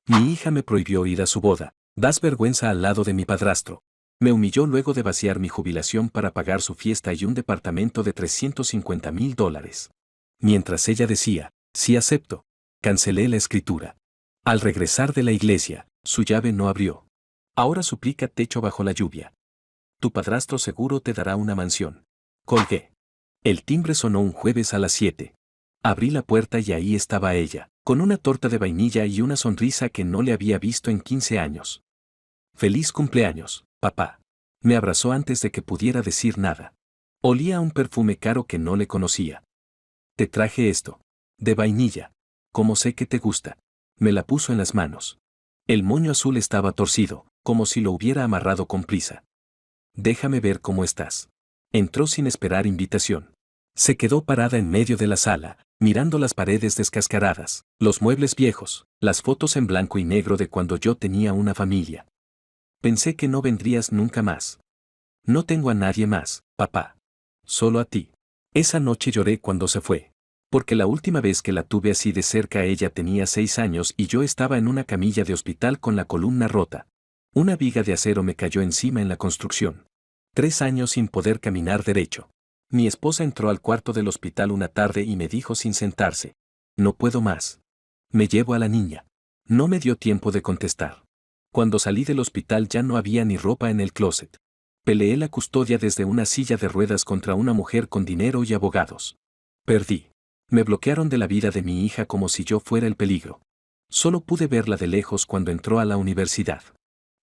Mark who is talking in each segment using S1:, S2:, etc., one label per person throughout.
S1: Mi hija me prohibió ir a su boda. Das vergüenza al lado de mi padrastro. Me humilló luego de vaciar mi jubilación para pagar su fiesta y un departamento de $350,000. Mientras ella decía, sí acepto, cancelé la escritura. Al regresar de la iglesia, su llave no abrió. Ahora suplica techo bajo la lluvia. Tu padrastro seguro te dará una mansión. Colgué. El timbre sonó un jueves a las 7. Abrí la puerta y ahí estaba ella, con una torta de vainilla y una sonrisa que no le había visto en 15 años. Feliz cumpleaños, papá. Me abrazó antes de que pudiera decir nada. Olía a un perfume caro que no le conocía. Te traje esto. De vainilla. Como sé que te gusta. Me la puso en las manos. El moño azul estaba torcido, como si lo hubiera amarrado con prisa. Déjame ver cómo estás. Entró sin esperar invitación. Se quedó parada en medio de la sala, mirando las paredes descascaradas, los muebles viejos, las fotos en blanco y negro de cuando yo tenía una familia. Pensé que no vendrías nunca más. No tengo a nadie más, papá. Solo a ti. Esa noche lloré cuando se fue. Porque la última vez que la tuve así de cerca ella tenía 6 años y yo estaba en una camilla de hospital con la columna rota. Una viga de acero me cayó encima en la construcción. 3 años sin poder caminar derecho. Mi esposa entró al cuarto del hospital una tarde y me dijo sin sentarse. No puedo más. Me llevo a la niña. No me dio tiempo de contestar. Cuando salí del hospital ya no había ni ropa en el closet. Peleé la custodia desde una silla de ruedas contra una mujer con dinero y abogados. Perdí. Me bloquearon de la vida de mi hija como si yo fuera el peligro. Solo pude verla de lejos cuando entró a la universidad.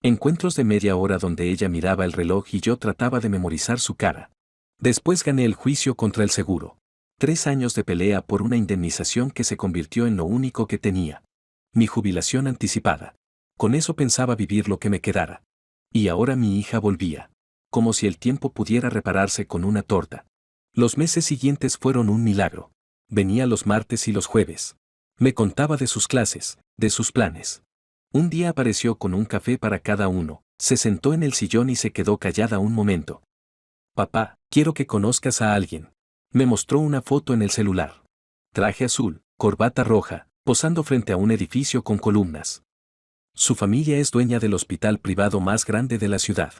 S1: Encuentros de media hora donde ella miraba el reloj y yo trataba de memorizar su cara. Después gané el juicio contra el seguro. 3 años de pelea por una indemnización que se convirtió en lo único que tenía. Mi jubilación anticipada. Con eso pensaba vivir lo que me quedara. Y ahora mi hija volvía. Como si el tiempo pudiera repararse con una torta. Los meses siguientes fueron un milagro. Venía los martes y los jueves. Me contaba de sus clases, de sus planes. Un día apareció con un café para cada uno, se sentó en el sillón y se quedó callada un momento. Papá, quiero que conozcas a alguien. Me mostró una foto en el celular. Traje azul, corbata roja, posando frente a un edificio con columnas. Su familia es dueña del hospital privado más grande de la ciudad.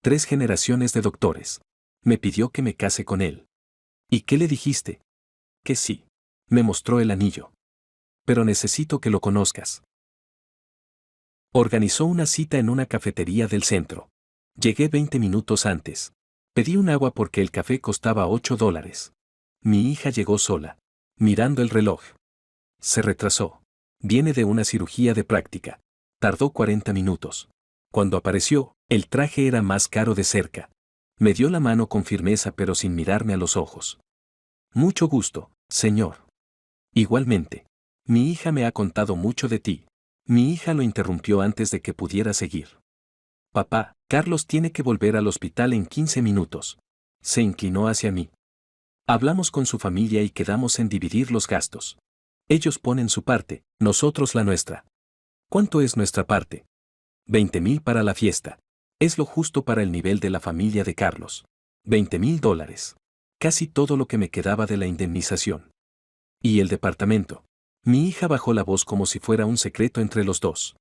S1: 3 generaciones de doctores. Me pidió que me case con él. ¿Y qué le dijiste? Que sí. Me mostró el anillo. Pero necesito que lo conozcas. Organizó una cita en una cafetería del centro. Llegué 20 minutos antes. Pedí un agua porque el café costaba $8. Mi hija llegó sola, mirando el reloj. Se retrasó. Viene de una cirugía de práctica. Tardó 40 minutos. Cuando apareció, el traje era más caro de cerca. Me dio la mano con firmeza pero sin mirarme a los ojos. Mucho gusto, señor. Igualmente. Mi hija me ha contado mucho de ti. Mi hija lo interrumpió antes de que pudiera seguir. Papá, Carlos tiene que volver al hospital en 15 minutos. Se inclinó hacia mí. Hablamos con su familia y quedamos en dividir los gastos. Ellos ponen su parte, nosotros la nuestra. ¿Cuánto es nuestra parte? 20,000 para la fiesta. Es lo justo para el nivel de la familia de Carlos. $20,000. Casi todo lo que me quedaba de la indemnización. ¿Y el departamento? Mi hija bajó la voz como si fuera un secreto entre los dos.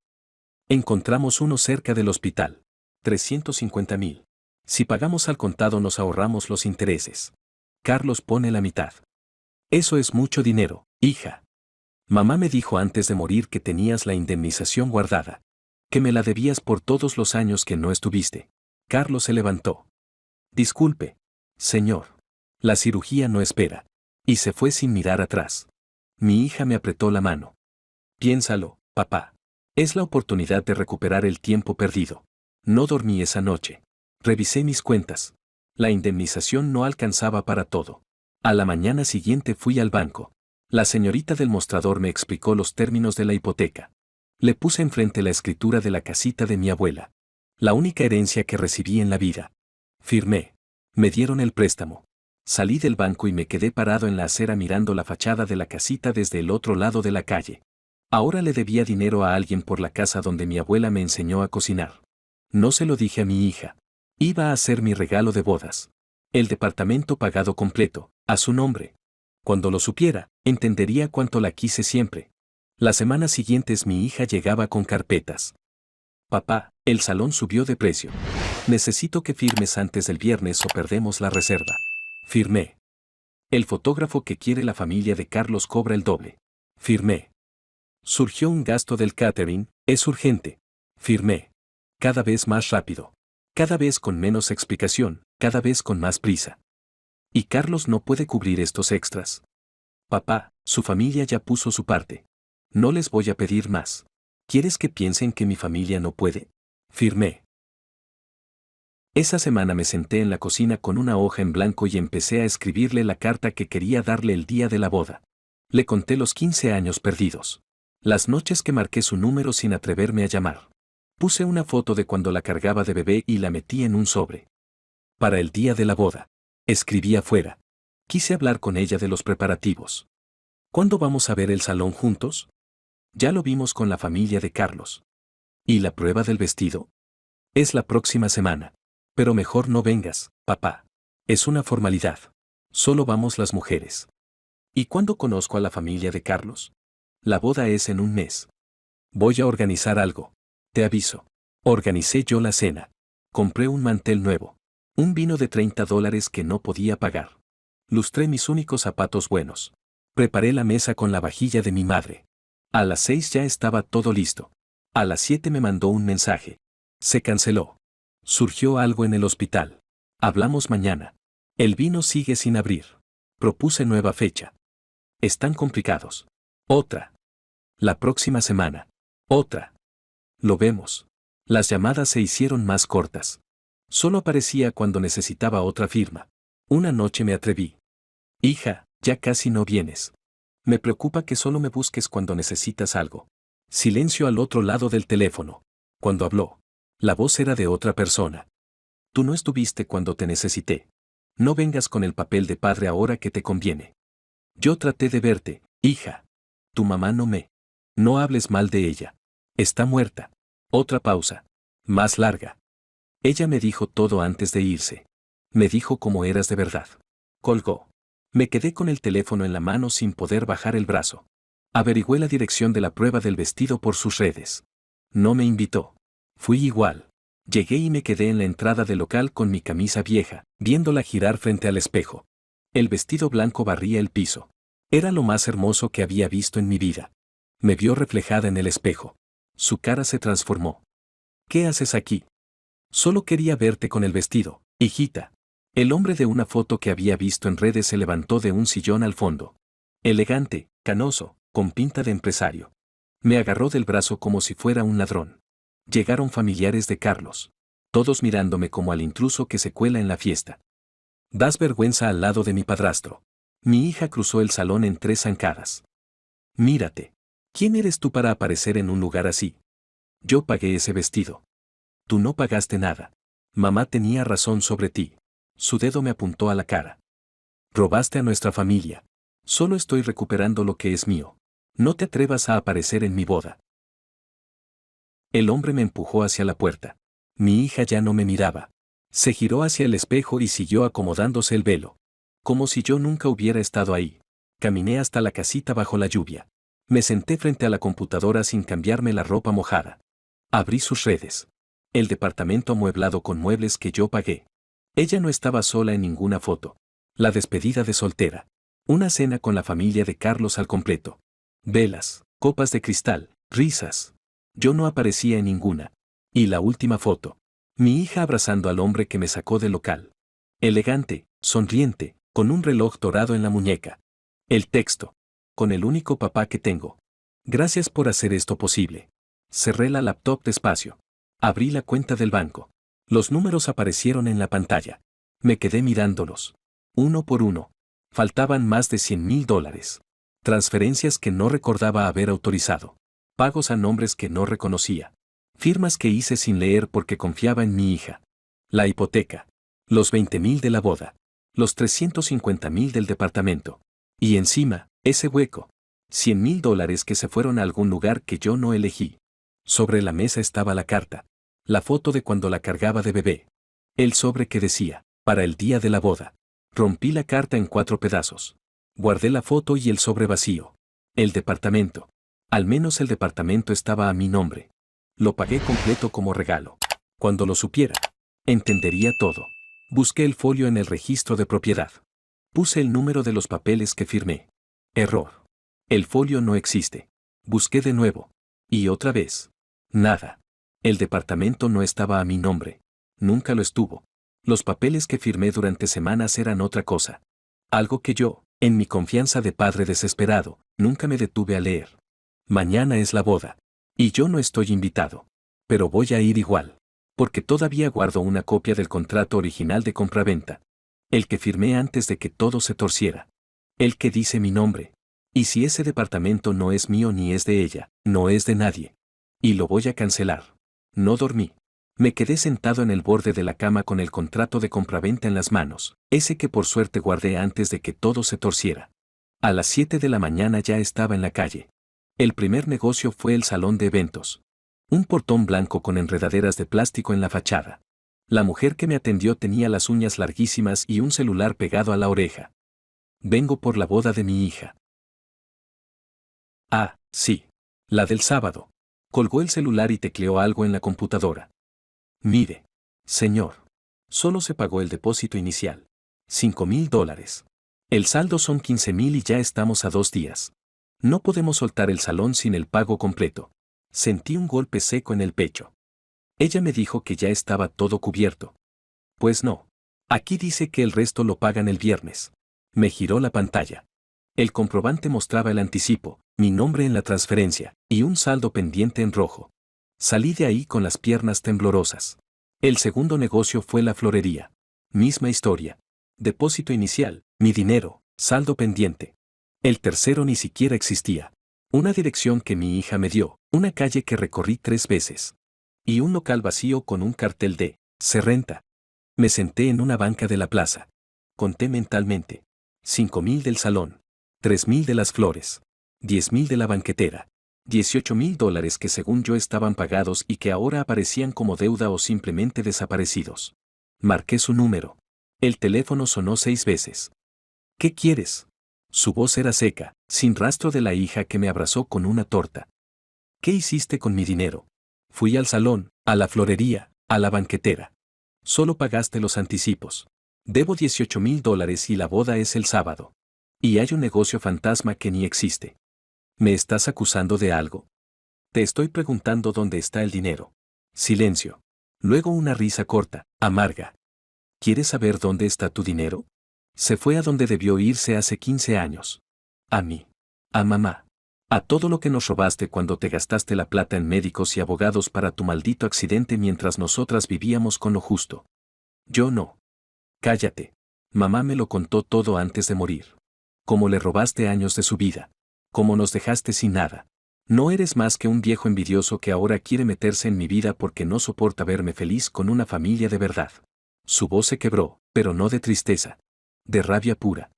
S1: Encontramos uno cerca del hospital. 350,000. Si pagamos al contado nos ahorramos los intereses. Carlos pone la mitad. Eso es mucho dinero, hija. Mamá me dijo antes de morir que tenías la indemnización guardada. Que me la debías por todos los años que no estuviste. Carlos se levantó. Disculpe, señor. La cirugía no espera. Y se fue sin mirar atrás. Mi hija me apretó la mano. Piénsalo, papá. Es la oportunidad de recuperar el tiempo perdido. No dormí esa noche. Revisé mis cuentas. La indemnización no alcanzaba para todo. A la mañana siguiente fui al banco. La señorita del mostrador me explicó los términos de la hipoteca. Le puse enfrente la escritura de la casita de mi abuela. La única herencia que recibí en la vida. Firmé. Me dieron el préstamo. Salí del banco y me quedé parado en la acera mirando la fachada de la casita desde el otro lado de la calle. Ahora le debía dinero a alguien por la casa donde mi abuela me enseñó a cocinar. No se lo dije a mi hija. Iba a ser mi regalo de bodas. El departamento pagado completo, a su nombre. Cuando lo supiera, entendería cuánto la quise siempre. Las semanas siguientes mi hija llegaba con carpetas. Papá, el salón subió de precio. Necesito que firmes antes del viernes o perdemos la reserva. Firmé. El fotógrafo que quiere la familia de Carlos cobra el doble. Firmé. Surgió un gasto del catering, es urgente. Firmé. Cada vez más rápido. Cada vez con menos explicación, cada vez con más prisa. Y Carlos no puede cubrir estos extras. Papá, su familia ya puso su parte. No les voy a pedir más. ¿Quieres que piensen que mi familia no puede? Firmé. Esa semana me senté en la cocina con una hoja en blanco y empecé a escribirle la carta que quería darle el día de la boda. Le conté los 15 años perdidos. Las noches que marqué su número sin atreverme a llamar. Puse una foto de cuando la cargaba de bebé y la metí en un sobre. Para el día de la boda. Escribí afuera. Quise hablar con ella de los preparativos. ¿Cuándo vamos a ver el salón juntos? Ya lo vimos con la familia de Carlos. ¿Y la prueba del vestido? Es la próxima semana. Pero mejor no vengas, papá. Es una formalidad. Solo vamos las mujeres. ¿Y cuándo conozco a la familia de Carlos? La boda es en un mes. Voy a organizar algo. Te aviso. Organicé yo la cena. Compré un mantel nuevo. Un vino de $30 que no podía pagar. Lustré mis únicos zapatos buenos. Preparé la mesa con la vajilla de mi madre. A las 6 ya estaba todo listo. A las 7 me mandó un mensaje. Se canceló. Surgió algo en el hospital. Hablamos mañana. El vino sigue sin abrir. Propuse nueva fecha. Están complicados. Otra. La próxima semana. Otra. Lo vemos. Las llamadas se hicieron más cortas. Solo aparecía cuando necesitaba otra firma. Una noche me atreví. Hija, ya casi no vienes. Me preocupa que solo me busques cuando necesitas algo. Silencio al otro lado del teléfono. Cuando habló, la voz era de otra persona. Tú no estuviste cuando te necesité. No vengas con el papel de padre ahora que te conviene. Yo traté de verte, hija. Tu mamá no me. No hables mal de ella. Está muerta. Otra pausa. Más larga. Ella me dijo todo antes de irse. Me dijo cómo eras de verdad. Colgó. Me quedé con el teléfono en la mano sin poder bajar el brazo. Averigüé la dirección de la prueba del vestido por sus redes. No me invitó. Fui igual. Llegué y me quedé en la entrada del local con mi camisa vieja, viéndola girar frente al espejo. El vestido blanco barría el piso. Era lo más hermoso que había visto en mi vida. Me vio reflejada en el espejo. Su cara se transformó. ¿Qué haces aquí? Solo quería verte con el vestido, hijita. El hombre de una foto que había visto en redes se levantó de un sillón al fondo. Elegante, canoso, con pinta de empresario. Me agarró del brazo como si fuera un ladrón. Llegaron familiares de Carlos. Todos mirándome como al intruso que se cuela en la fiesta. Das vergüenza al lado de mi padrastro. Mi hija cruzó el salón en 3 zancadas. Mírate. ¿Quién eres tú para aparecer en un lugar así? Yo pagué ese vestido. Tú no pagaste nada. Mamá tenía razón sobre ti. Su dedo me apuntó a la cara. Robaste a nuestra familia. Solo estoy recuperando lo que es mío. No te atrevas a aparecer en mi boda. El hombre me empujó hacia la puerta. Mi hija ya no me miraba. Se giró hacia el espejo y siguió acomodándose el velo. Como si yo nunca hubiera estado ahí. Caminé hasta la casita bajo la lluvia. Me senté frente a la computadora sin cambiarme la ropa mojada. Abrí sus redes. El departamento amueblado con muebles que yo pagué. Ella no estaba sola en ninguna foto. La despedida de soltera. Una cena con la familia de Carlos al completo. Velas, copas de cristal, risas. Yo no aparecía en ninguna. Y la última foto. Mi hija abrazando al hombre que me sacó del local. Elegante, sonriente, con un reloj dorado en la muñeca. El texto. Con el único papá que tengo. Gracias por hacer esto posible. Cerré la laptop despacio. Abrí la cuenta del banco. Los números aparecieron en la pantalla. Me quedé mirándolos. Uno por uno. Faltaban más de $100,000. Transferencias que no recordaba haber autorizado. Pagos a nombres que no reconocía. Firmas que hice sin leer porque confiaba en mi hija. La hipoteca. Los 20,000 de la boda. Los 350,000 del departamento. Y encima, ese hueco. $100,000 que se fueron a algún lugar que yo no elegí. Sobre la mesa estaba la carta. La foto de cuando la cargaba de bebé. El sobre que decía, para el día de la boda. Rompí la carta en 4 pedazos. Guardé la foto y el sobre vacío. El departamento. Al menos el departamento estaba a mi nombre. Lo pagué completo como regalo. Cuando lo supiera, entendería todo. Busqué el folio en el registro de propiedad. Puse el número de los papeles que firmé. Error. El folio no existe. Busqué de nuevo. Y otra vez. Nada. El departamento no estaba a mi nombre. Nunca lo estuvo. Los papeles que firmé durante semanas eran otra cosa. Algo que yo, en mi confianza de padre desesperado, nunca me detuve a leer. Mañana es la boda. Y yo no estoy invitado. Pero voy a ir igual. Porque todavía guardo una copia del contrato original de compraventa. El que firmé antes de que todo se torciera. El que dice mi nombre. Y si ese departamento no es mío ni es de ella, no es de nadie. Y lo voy a cancelar. No dormí. Me quedé sentado en el borde de la cama con el contrato de compraventa en las manos, ese que por suerte guardé antes de que todo se torciera. A las 7 de la mañana ya estaba en la calle. El primer negocio fue el salón de eventos. Un portón blanco con enredaderas de plástico en la fachada. La mujer que me atendió tenía las uñas larguísimas y un celular pegado a la oreja. Vengo por la boda de mi hija. Ah, sí. La del sábado. Colgó el celular y tecleó algo en la computadora. Mire, señor. Solo se pagó el depósito inicial. $5,000. El saldo son 15,000 y ya estamos a 2 días. No podemos soltar el salón sin el pago completo. Sentí un golpe seco en el pecho. Ella me dijo que ya estaba todo cubierto. Pues no. Aquí dice que el resto lo pagan el viernes. Me giró la pantalla. El comprobante mostraba el anticipo, mi nombre en la transferencia, y un saldo pendiente en rojo. Salí de ahí con las piernas temblorosas. El segundo negocio fue la florería. Misma historia. Depósito inicial, mi dinero, saldo pendiente. El tercero ni siquiera existía. Una dirección que mi hija me dio, una calle que recorrí 3 veces. Y un local vacío con un cartel de "se renta". Me senté en una banca de la plaza. Conté mentalmente. 5,000 del salón. 3,000 de las flores. 10,000 de la banquetera. $18,000 que según yo estaban pagados y que ahora aparecían como deuda o simplemente desaparecidos. Marqué su número. El teléfono sonó 6 veces. ¿Qué quieres? Su voz era seca, sin rastro de la hija que me abrazó con una torta. ¿Qué hiciste con mi dinero? Fui al salón, a la florería, a la banquetera. Solo pagaste los anticipos. Debo $18,000 y la boda es el sábado. Y hay un negocio fantasma que ni existe. ¿Me estás acusando de algo? Te estoy preguntando dónde está el dinero. Silencio. Luego una risa corta, amarga. ¿Quieres saber dónde está tu dinero? Se fue a donde debió irse hace 15 años. A mí. A mamá. A todo lo que nos robaste cuando te gastaste la plata en médicos y abogados para tu maldito accidente mientras nosotras vivíamos con lo justo. Yo no. Cállate. Mamá me lo contó todo antes de morir. Cómo le robaste años de su vida. Cómo nos dejaste sin nada. No eres más que un viejo envidioso que ahora quiere meterse en mi vida porque no soporta verme feliz con una familia de verdad. Su voz se quebró, pero no de tristeza. De rabia pura.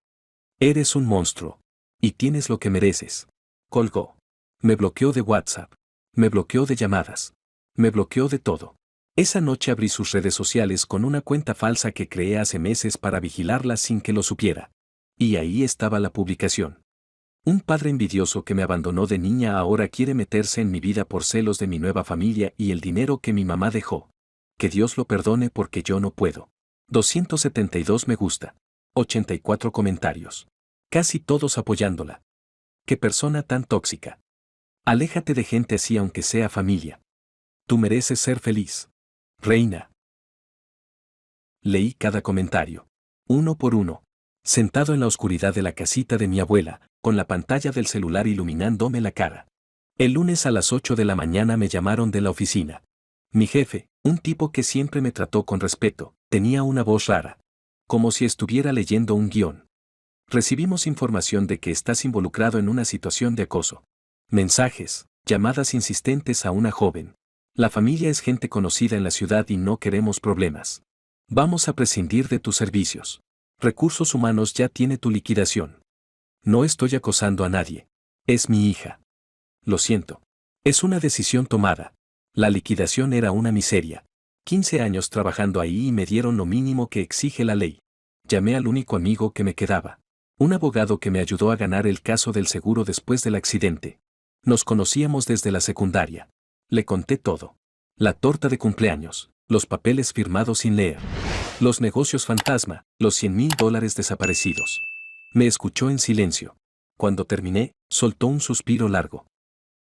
S1: Eres un monstruo. Y tienes lo que mereces. Colgó. Me bloqueó de WhatsApp. Me bloqueó de llamadas. Me bloqueó de todo. Esa noche abrí sus redes sociales con una cuenta falsa que creé hace meses para vigilarla sin que lo supiera. Y ahí estaba la publicación. Un padre envidioso que me abandonó de niña ahora quiere meterse en mi vida por celos de mi nueva familia y el dinero que mi mamá dejó. Que Dios lo perdone porque yo no puedo. 272 me gusta. 84 comentarios. Casi todos apoyándola. Qué persona tan tóxica. Aléjate de gente así aunque sea familia. Tú mereces ser feliz. Reina. Leí cada comentario. Uno por uno. Sentado en la oscuridad de la casita de mi abuela, con la pantalla del celular iluminándome la cara. El lunes a las 8 de la mañana me llamaron de la oficina. Mi jefe, un tipo que siempre me trató con respeto, tenía una voz rara. Como si estuviera leyendo un guión. Recibimos información de que estás involucrado en una situación de acoso. Mensajes, llamadas insistentes a una joven. La familia es gente conocida en la ciudad y no queremos problemas. Vamos a prescindir de tus servicios. Recursos Humanos ya tiene tu liquidación. No estoy acosando a nadie. Es mi hija. Lo siento. Es una decisión tomada. La liquidación era una miseria. 15 años trabajando ahí y me dieron lo mínimo que exige la ley. Llamé al único amigo que me quedaba. Un abogado que me ayudó a ganar el caso del seguro después del accidente. Nos conocíamos desde la secundaria. Le conté todo. La torta de cumpleaños, los papeles firmados sin leer, los negocios fantasma, los $100,000 desaparecidos. Me escuchó en silencio. Cuando terminé, soltó un suspiro largo.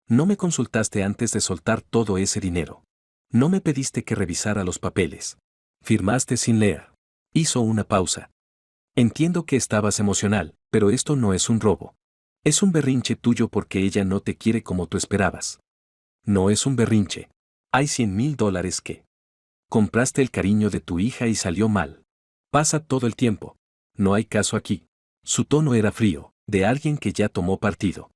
S1: No me consultaste antes de soltar todo ese dinero. No me pediste que revisara los papeles. Firmaste sin leer. Hizo una pausa. Entiendo que estabas emocional, pero esto no es un robo. Es un berrinche tuyo porque ella no te quiere como tú esperabas. No es un berrinche. Hay $100,000 que compraste el cariño de tu hija y salió mal. Pasa todo el tiempo. No hay caso aquí. Su tono era frío, de alguien que ya tomó partido.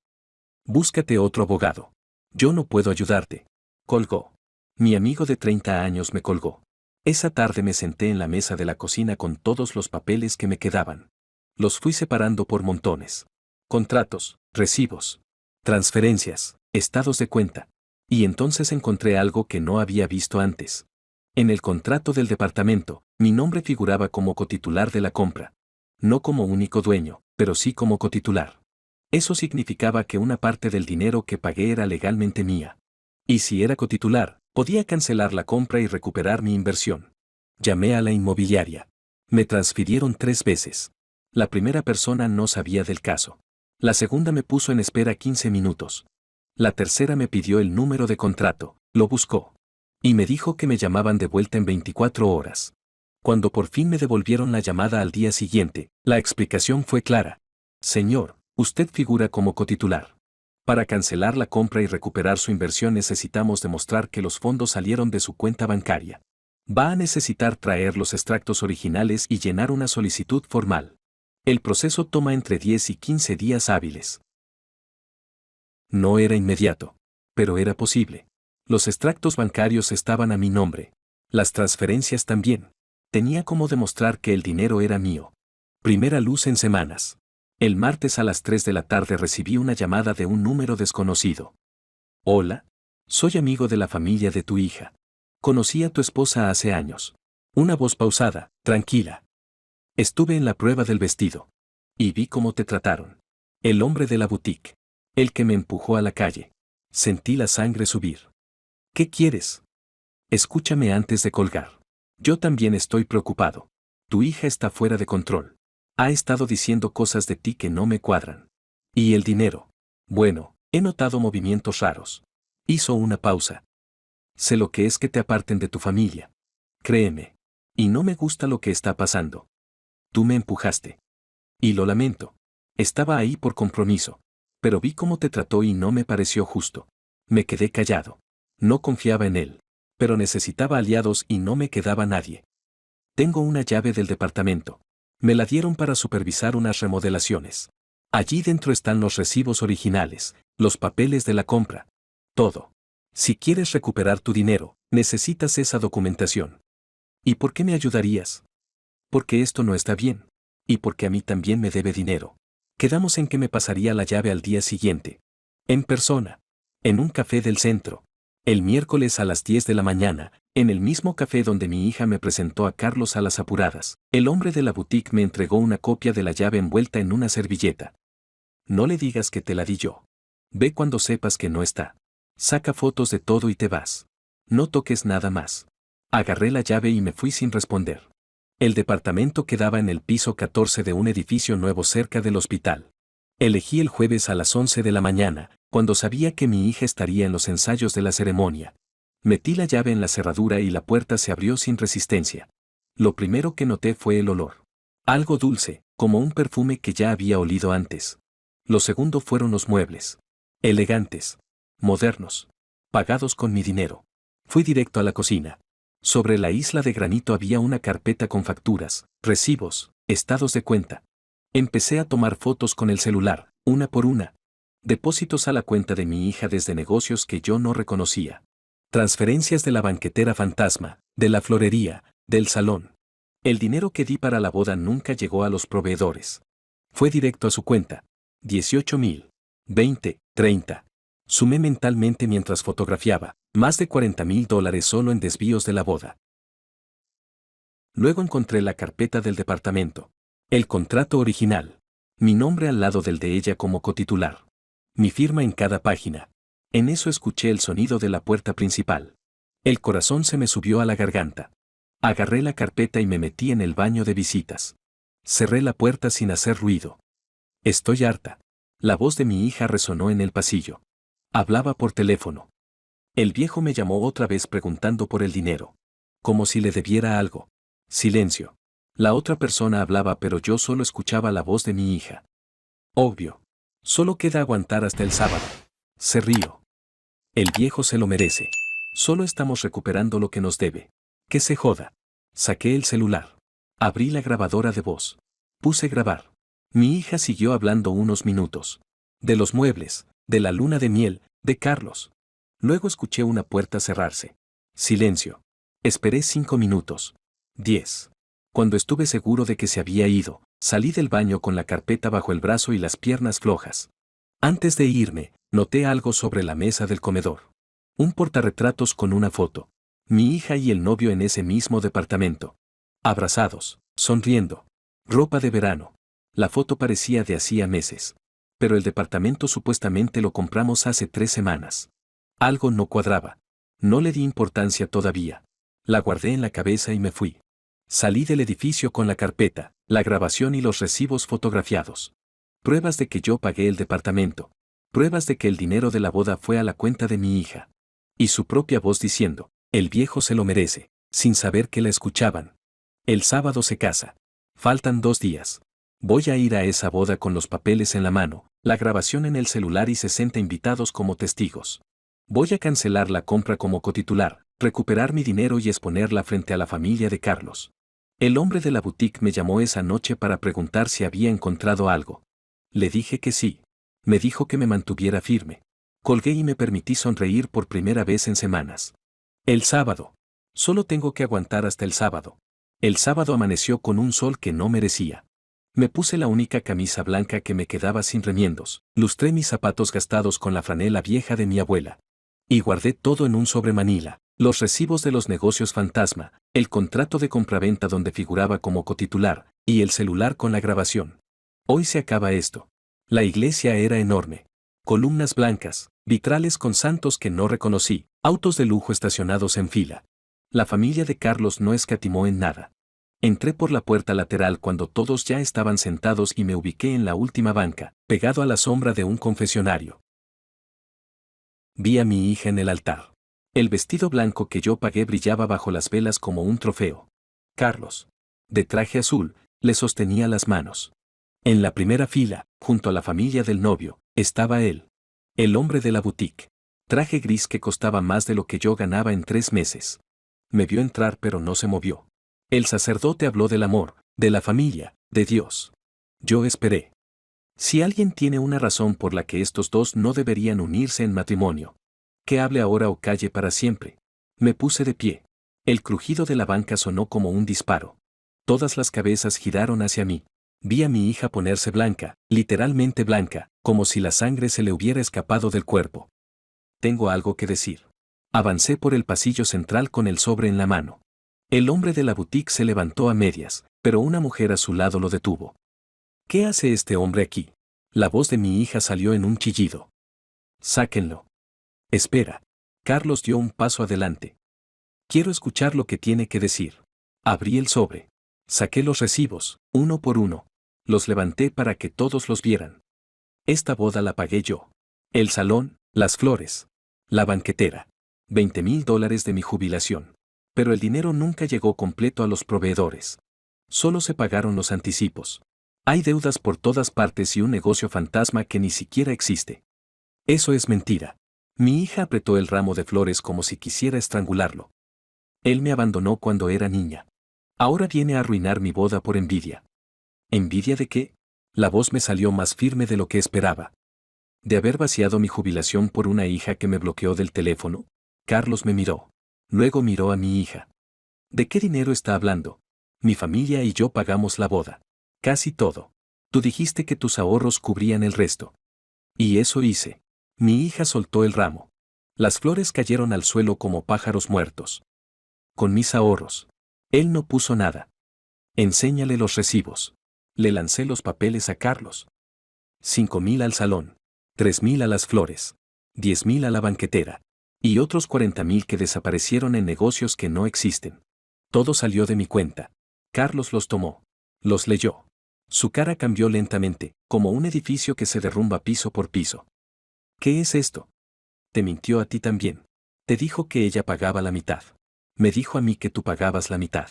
S1: Búscate otro abogado. Yo no puedo ayudarte. Colgó. Mi amigo de 30 años me colgó. Esa tarde me senté en la mesa de la cocina con todos los papeles que me quedaban. Los fui separando por montones. Contratos, recibos, transferencias, estados de cuenta. Y entonces encontré algo que no había visto antes. En el contrato del departamento, mi nombre figuraba como cotitular de la compra. No como único dueño, pero sí como cotitular. Eso significaba que una parte del dinero que pagué era legalmente mía. Y si era cotitular, podía cancelar la compra y recuperar mi inversión. Llamé a la inmobiliaria. Me transfirieron 3 veces. La primera persona no sabía del caso. La segunda me puso en espera 15 minutos. La tercera me pidió el número de contrato, lo buscó. Y me dijo que me llamaban de vuelta en 24 horas. Cuando por fin me devolvieron la llamada al día siguiente, la explicación fue clara. Señor, usted figura como cotitular. Para cancelar la compra y recuperar su inversión necesitamos demostrar que los fondos salieron de su cuenta bancaria. Va a necesitar traer los extractos originales y llenar una solicitud formal. El proceso toma entre 10 y 15 días hábiles. No era inmediato, pero era posible. Los extractos bancarios estaban a mi nombre. Las transferencias también. Tenía como demostrar que el dinero era mío. Primera luz en semanas. El martes a las 3 de la tarde recibí una llamada de un número desconocido. Hola, soy amigo de la familia de tu hija. Conocí a tu esposa hace años. Una voz pausada, tranquila. Estuve en la prueba del vestido. Y vi cómo te trataron. El hombre de la boutique. El que me empujó a la calle. Sentí la sangre subir. ¿Qué quieres? Escúchame antes de colgar. Yo también estoy preocupado. Tu hija está fuera de control. Ha estado diciendo cosas de ti que no me cuadran. ¿Y el dinero? Bueno, he notado movimientos raros. Hizo una pausa. Sé lo que es que te aparten de tu familia. Créeme. Y no me gusta lo que está pasando. Tú me empujaste. Y lo lamento. Estaba ahí por compromiso. Pero vi cómo te trató y no me pareció justo. Me quedé callado. No confiaba en él. Pero necesitaba aliados y no me quedaba nadie. Tengo una llave del departamento. Me la dieron para supervisar unas remodelaciones. Allí dentro están los recibos originales, los papeles de la compra. Todo. Si quieres recuperar tu dinero, necesitas esa documentación. ¿Y por qué me ayudarías? Porque esto no está bien. Y porque a mí también me debe dinero. Quedamos en que me pasaría la llave al día siguiente. En persona. En un café del centro. El miércoles a las 10 de la mañana, en el mismo café donde mi hija me presentó a Carlos a las apuradas, el hombre de la boutique me entregó una copia de la llave envuelta en una servilleta. No le digas que te la di yo. Ve cuando sepas que no está. Saca fotos de todo y te vas. No toques nada más. Agarré la llave y me fui sin responder. El departamento quedaba en el piso 14 de un edificio nuevo cerca del hospital. Elegí el jueves a las 11 de la mañana, cuando sabía que mi hija estaría en los ensayos de la ceremonia. Metí la llave en la cerradura y la puerta se abrió sin resistencia. Lo primero que noté fue el olor. Algo dulce, como un perfume que ya había olido antes. Lo segundo fueron los muebles. Elegantes. Modernos. Pagados con mi dinero. Fui directo a la cocina. Sobre la isla de granito había una carpeta con facturas, recibos, estados de cuenta. Empecé a tomar fotos con el celular, una por una. Depósitos a la cuenta de mi hija desde negocios que yo no reconocía. Transferencias de la banquetera fantasma, de la florería, del salón. El dinero que di para la boda nunca llegó a los proveedores. Fue directo a su cuenta. 18,000, 20, 30. Sumé mentalmente mientras fotografiaba, más de $40,000 solo en desvíos de la boda. Luego encontré la carpeta del departamento. El contrato original. Mi nombre al lado del de ella como cotitular. mi firma en cada página. En eso escuché el sonido de la puerta principal. El corazón se me subió a la garganta. Agarré la carpeta y me metí en el baño de visitas. Cerré la puerta sin hacer ruido. Estoy harta. La voz de mi hija resonó en el pasillo. Hablaba por teléfono. El viejo me llamó otra vez preguntando por el dinero. Como si le debiera algo. Silencio. La otra persona hablaba pero yo solo escuchaba la voz de mi hija. Obvio. Solo queda aguantar hasta el sábado. Se río. El viejo se lo merece. Solo estamos recuperando lo que nos debe. Que se joda. Saqué el celular. Abrí la grabadora de voz. Puse grabar. Mi hija siguió hablando unos minutos. De los muebles, de la luna de miel, de Carlos. Luego escuché una puerta cerrarse. Silencio. Esperé 5 minutos. 10. Cuando estuve seguro de que se había ido, salí del baño con la carpeta bajo el brazo y las piernas flojas. Antes de irme, noté algo sobre la mesa del comedor. Un portarretratos con una foto. Mi hija y el novio en ese mismo departamento. Abrazados, sonriendo. Ropa de verano. La foto parecía de hacía meses. Pero el departamento supuestamente lo compramos hace 3 semanas. Algo no cuadraba. No le di importancia todavía. La guardé en la cabeza y me fui. Salí del edificio con la carpeta, la grabación y los recibos fotografiados. Pruebas de que yo pagué el departamento. Pruebas de que el dinero de la boda fue a la cuenta de mi hija. Y su propia voz diciendo, el viejo se lo merece, sin saber que la escuchaban. El sábado se casa. Faltan 2 días. Voy a ir a esa boda con los papeles en la mano, la grabación en el celular y 60 invitados como testigos. Voy a cancelar la compra como cotitular, recuperar mi dinero y exponerla frente a la familia de Carlos. El hombre de la boutique me llamó esa noche para preguntar si había encontrado algo. Le dije que sí. Me dijo que me mantuviera firme. Colgué y me permití sonreír por primera vez en semanas. El sábado. Solo tengo que aguantar hasta el sábado. El sábado amaneció con un sol que no merecía. Me puse la única camisa blanca que me quedaba sin remiendos, lustré mis zapatos gastados con la franela vieja de mi abuela. Y guardé todo en un sobremanila, los recibos de los negocios fantasma, el contrato de compraventa donde figuraba como cotitular, y el celular con la grabación. Hoy se acaba esto. La iglesia era enorme. Columnas blancas, vitrales con santos que no reconocí, autos de lujo estacionados en fila. La familia de Carlos no escatimó en nada. Entré por la puerta lateral cuando todos ya estaban sentados y me ubiqué en la última banca, pegado a la sombra de un confesionario. Vi a mi hija en el altar. El vestido blanco que yo pagué brillaba bajo las velas como un trofeo. Carlos, de traje azul, le sostenía las manos. En la primera fila, junto a la familia del novio, estaba él. El hombre de la boutique. Traje gris que costaba más de lo que yo ganaba en 3 meses. Me vio entrar pero no se movió. El sacerdote habló del amor, de la familia, de Dios. Yo esperé. Si alguien tiene una razón por la que estos dos no deberían unirse en matrimonio, que hable ahora o calle para siempre. Me puse de pie. El crujido de la banca sonó como un disparo. Todas las cabezas giraron hacia mí. Vi a mi hija ponerse blanca, literalmente blanca, como si la sangre se le hubiera escapado del cuerpo. Tengo algo que decir. Avancé por el pasillo central con el sobre en la mano. El hombre de la boutique se levantó a medias, pero una mujer a su lado lo detuvo. ¿Qué hace este hombre aquí? La voz de mi hija salió en un chillido. Sáquenlo. Espera. Carlos dio un paso adelante. Quiero escuchar lo que tiene que decir. Abrí el sobre. Saqué los recibos, uno por uno. Los levanté para que todos los vieran. Esta boda la pagué yo. El salón, las flores. La banquetera. $20,000 de mi jubilación. Pero el dinero nunca llegó completo a los proveedores. Solo se pagaron los anticipos. Hay deudas por todas partes y un negocio fantasma que ni siquiera existe. Eso es mentira. Mi hija apretó el ramo de flores como si quisiera estrangularlo. Él me abandonó cuando era niña. Ahora viene a arruinar mi boda por envidia. ¿Envidia de qué? La voz me salió más firme de lo que esperaba. ¿De haber vaciado mi jubilación por una hija que me bloqueó del teléfono? Carlos me miró. Luego miró a mi hija. ¿De qué dinero está hablando? Mi familia y yo pagamos la boda. Casi todo. Tú dijiste que tus ahorros cubrían el resto. Y eso hice. Mi hija soltó el ramo. Las flores cayeron al suelo como pájaros muertos. Con mis ahorros. Él no puso nada. Enséñale los recibos. Le lancé los papeles a Carlos. 5,000 al salón. 3.000 a las flores, 10.000 a la banquetera, y otros 40.000 que desaparecieron en negocios que no existen. Todo salió de mi cuenta. Carlos los tomó. Los leyó. Su cara cambió lentamente, como un edificio que se derrumba piso por piso. ¿Qué es esto? Te mintió a ti también. Te dijo que ella pagaba la mitad. Me dijo a mí que tú pagabas la mitad.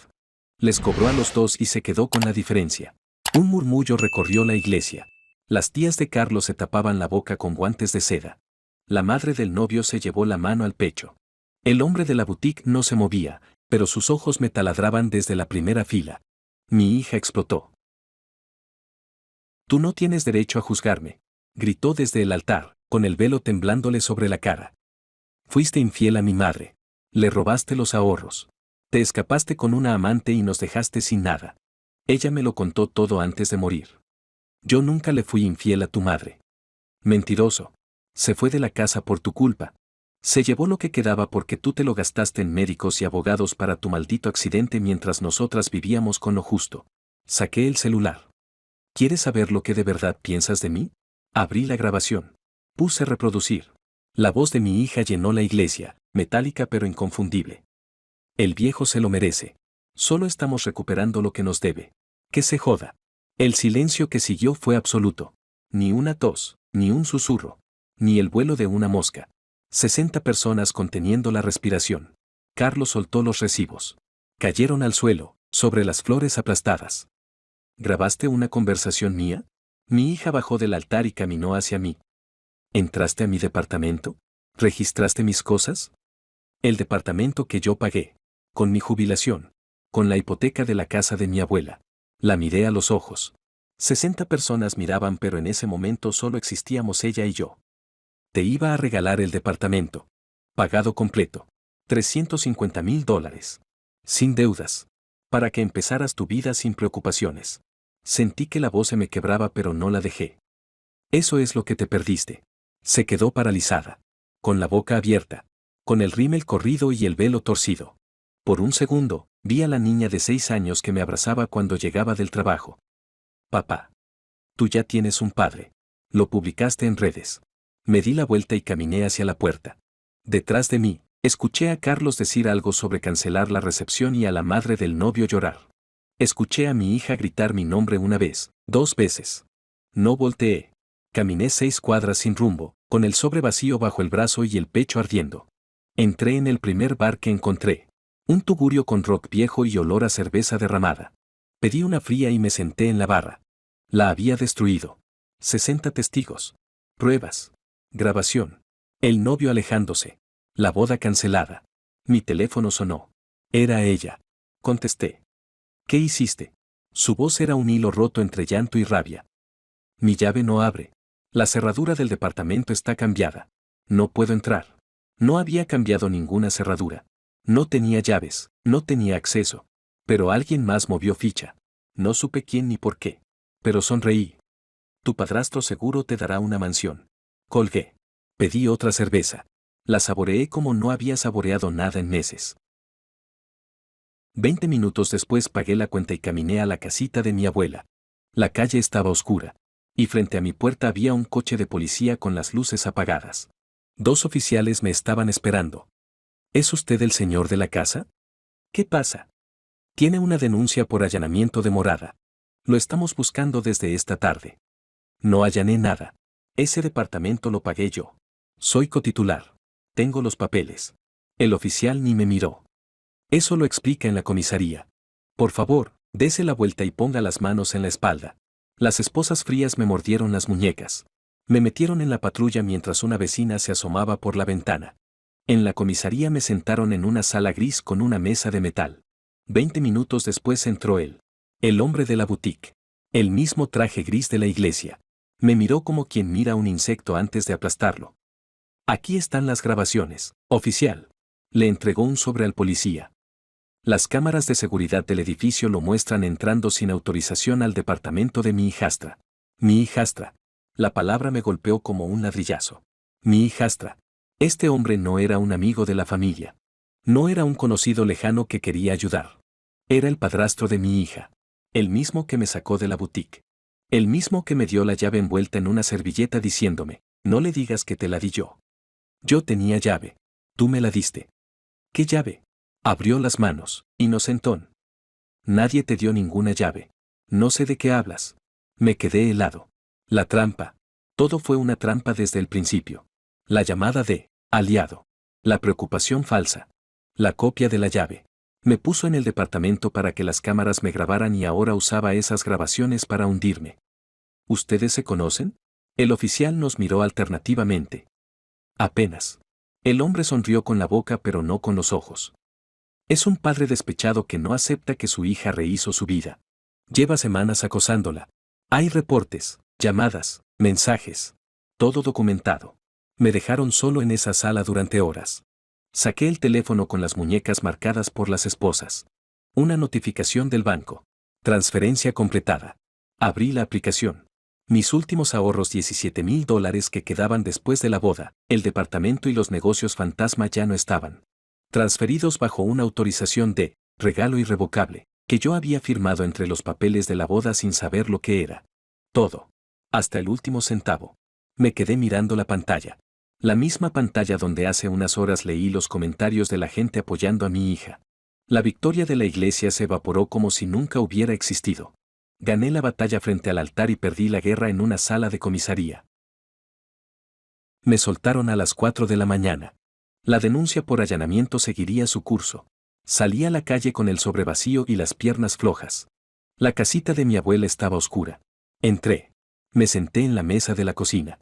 S1: Les cobró a los dos y se quedó con la diferencia. Un murmullo recorrió la iglesia. Las tías de Carlos se tapaban la boca con guantes de seda. La madre del novio se llevó la mano al pecho. El hombre de la boutique no se movía, pero sus ojos me taladraban desde la primera fila. Mi hija explotó. Tú no tienes derecho a juzgarme, gritó desde el altar, con el velo temblándole sobre la cara. Fuiste infiel a mi madre. Le robaste los ahorros. Te escapaste con una amante y nos dejaste sin nada. Ella me lo contó todo antes de morir. Yo nunca le fui infiel a tu madre. Mentiroso. Se fue de la casa por tu culpa. Se llevó lo que quedaba porque tú te lo gastaste en médicos y abogados para tu maldito accidente mientras nosotras vivíamos con lo justo. Saqué el celular. ¿Quieres saber lo que de verdad piensas de mí? Abrí la grabación. Puse reproducir. La voz de mi hija llenó la iglesia, metálica pero inconfundible. El viejo se lo merece. Solo estamos recuperando lo que nos debe. Que se joda. El silencio que siguió fue absoluto. Ni una tos, ni un susurro, ni el vuelo de una mosca. 60 personas conteniendo la respiración. Carlos soltó los recibos. Cayeron al suelo, sobre las flores aplastadas. ¿Grabaste una conversación mía? Mi hija bajó del altar y caminó hacia mí. ¿Entraste a mi departamento? ¿Registraste mis cosas? El departamento que yo pagué. Con mi jubilación. Con la hipoteca de la casa de mi abuela. La miré a los ojos. 60 personas miraban, pero en ese momento solo existíamos ella y yo. Te iba a regalar el departamento. Pagado completo. $350.000. Sin deudas. Para que empezaras tu vida sin preocupaciones. Sentí que la voz se me quebraba, pero no la dejé. Eso es lo que te perdiste. Se quedó paralizada. Con la boca abierta. Con el rímel corrido y el velo torcido. Por un segundo, vi a la niña de 6 años que me abrazaba cuando llegaba del trabajo. Papá. Tú ya tienes un padre. Lo publicaste en redes. Me di la vuelta y caminé hacia la puerta. Detrás de mí, escuché a Carlos decir algo sobre cancelar la recepción y a la madre del novio llorar. Escuché a mi hija gritar mi nombre una vez, 2 veces. No volteé. Caminé 6 cuadras sin rumbo, con el sobre vacío bajo el brazo y el pecho ardiendo. Entré en el primer bar que encontré. Un tugurio con rock viejo y olor a cerveza derramada. Pedí una fría y me senté en la barra. La había destruido. 60 testigos. Pruebas. Grabación. El novio alejándose. La boda cancelada. Mi teléfono sonó. Era ella. Contesté. ¿Qué hiciste? Su voz era un hilo roto entre llanto y rabia. Mi llave no abre. La cerradura del departamento está cambiada. No puedo entrar. No había cambiado ninguna cerradura. No tenía llaves, no tenía acceso. Pero alguien más movió ficha. No supe quién ni por qué. Pero sonreí. Tu padrastro seguro te dará una mansión. Colgué. Pedí otra cerveza. La saboreé como no había saboreado nada en meses. 20 minutos después pagué la cuenta y caminé a la casita de mi abuela. La calle estaba oscura. Y frente a mi puerta había un coche de policía con las luces apagadas. 2 oficiales me estaban esperando. ¿Es usted el señor de la casa? ¿Qué pasa? Tiene una denuncia por allanamiento de morada. Lo estamos buscando desde esta tarde. No allané nada. Ese departamento lo pagué yo. Soy cotitular. Tengo los papeles. El oficial ni me miró. Eso lo explica en la comisaría. Por favor, dese la vuelta y ponga las manos en la espalda. Las esposas frías me mordieron las muñecas. Me metieron en la patrulla mientras una vecina se asomaba por la ventana. En la comisaría me sentaron en una sala gris con una mesa de metal. 20 minutos después entró él. El hombre de la boutique. El mismo traje gris de la iglesia. Me miró como quien mira un insecto antes de aplastarlo. Aquí están las grabaciones, oficial. Le entregó un sobre al policía. Las cámaras de seguridad del edificio lo muestran entrando sin autorización al departamento de mi hijastra. Mi hijastra. La palabra me golpeó como un ladrillazo. Mi hijastra. Este hombre no era un amigo de la familia. No era un conocido lejano que quería ayudar. Era el padrastro de mi hija. El mismo que me sacó de la boutique. El mismo que me dio la llave envuelta en una servilleta diciéndome, No le digas que te la di yo. Yo tenía llave. Tú me la diste. ¿Qué llave? Abrió las manos, inocentón. Nadie te dio ninguna llave. No sé de qué hablas. Me quedé helado. La trampa. Todo fue una trampa desde el principio. La llamada de aliado. La preocupación falsa. La copia de la llave. Me puso en el departamento para que las cámaras me grabaran y ahora usaba esas grabaciones para hundirme. ¿Ustedes se conocen? El oficial nos miró alternativamente. Apenas. El hombre sonrió con la boca pero no con los ojos. Es un padre despechado que no acepta que su hija rehizo su vida. Lleva semanas acosándola. Hay reportes, llamadas, mensajes. Todo documentado. Me dejaron solo en esa sala durante horas. Saqué el teléfono con las muñecas marcadas por las esposas. Una notificación del banco. Transferencia completada. Abrí la aplicación. Mis últimos ahorros $17,000 que quedaban después de la boda, el departamento y los negocios fantasma ya no estaban. Transferidos bajo una autorización de regalo irrevocable, que yo había firmado entre los papeles de la boda sin saber lo que era. Todo. Hasta el último centavo. Me quedé mirando la pantalla. La misma pantalla donde hace unas horas leí los comentarios de la gente apoyando a mi hija. La victoria de la iglesia se evaporó como si nunca hubiera existido. Gané la batalla frente al altar y perdí la guerra en una sala de comisaría. Me soltaron a las 4 de la mañana. La denuncia por allanamiento seguiría su curso. Salí a la calle con el sobrevacío y las piernas flojas. La casita de mi abuela estaba oscura. Entré. Me senté en la mesa de la cocina.